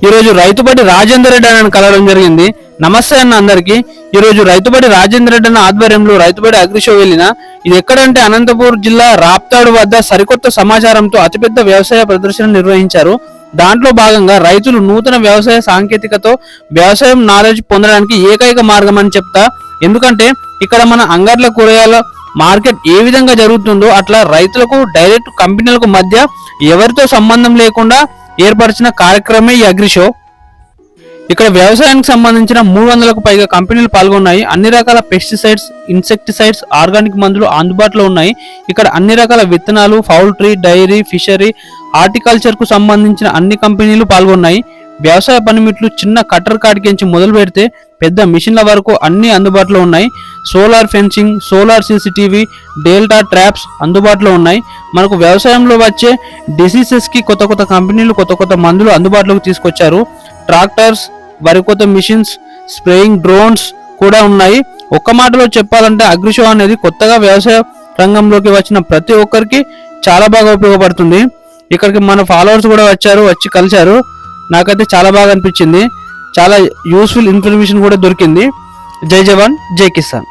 ఈరోజు రైతుబడి రాజేందర్ రెడ్డి అని కలవడం జరిగింది. నమస్తే అన్న అందరికి. ఈరోజు రైతుబడి రాజేందర్ రెడ్డి అన్న ఆధ్వర్యంలో రైతుబడి అగ్రిషో వెళ్ళిన ఇది ఎక్కడంటే అనంతపూర్ జిల్లా రాప్తాడు వద్ద సరికొత్త సమాచారంతో అతిపెద్ద వ్యవసాయ ప్రదర్శన నిర్వహించారు. దాంట్లో భాగంగా రైతులు నూతన వ్యవసాయ సాంకేతికతో వ్యవసాయం నాలెడ్జ్ పొందడానికి ఏకైక మార్గం అని చెప్తా. ఎందుకంటే ఇక్కడ మన అంగర్ల కూరగాయల మార్కెట్ ఏ విధంగా జరుగుతుందో అట్లా రైతులకు డైరెక్ట్ కంపెనీలకు మధ్య ఎవరితో సంబంధం లేకుండా ఏర్పరిచిన కార్యక్రమమే ఈ అగ్రిషో. ఇక్కడ వ్యవసాయానికి సంబంధించిన 300కు పైగా కంపెనీలు పాల్గొన్నాయి. అన్ని రకాల పెస్టిసైడ్స్, ఇన్సెక్టిసైడ్స్, ఆర్గానిక్ మందులు అందుబాటులో ఉన్నాయి. ఇక్కడ అన్ని రకాల విత్తనాలు, పౌల్ట్రీ, డైరీ, ఫిషరీ, హార్టికల్చర్ కు సంబంధించిన అన్ని కంపెనీలు పాల్గొన్నాయి. వ్యవసాయ పనిముట్లు చిన్న కట్టర్ కాడికించి మొదలు పెడితే పెద్ద మిషన్ల వరకు అన్ని అందుబాటులో ఉన్నాయి. Solar fencing, solar CCTV, delta traps అందుబాటులో ఉన్నాయి. మనకు వ్యవసాయంలో వచ్చే డిసీజెస్ కి కొత్త కొత్త కంపెనీలు కొత్త కొత్త మందులు అందుబాటులోకి తీసుకొచ్చారు. ట్రాక్టర్స్, వరి కొత్త మిషన్స్, స్ప్రేయింగ్ డ్రోన్స్ కూడా ఉన్నాయి. ఒక్క మాటలో చెప్పాలంటే అగ్రిషో అనేది కొత్తగా వ్యవసాయ రంగంలోకి వచ్చిన ప్రతి ఒక్కరికి చాలా బాగా ఉపయోగపడుతుంది. ఇక్కడికి మన ఫాలోవర్స్ కూడా వచ్చి కలిశారు. నాకైతే చాలా బాగా అనిపించింది. చాలా యూస్ఫుల్ ఇన్ఫర్మేషన్ కూడా దొరికింది. జై జవాన్, జై కిసాన్.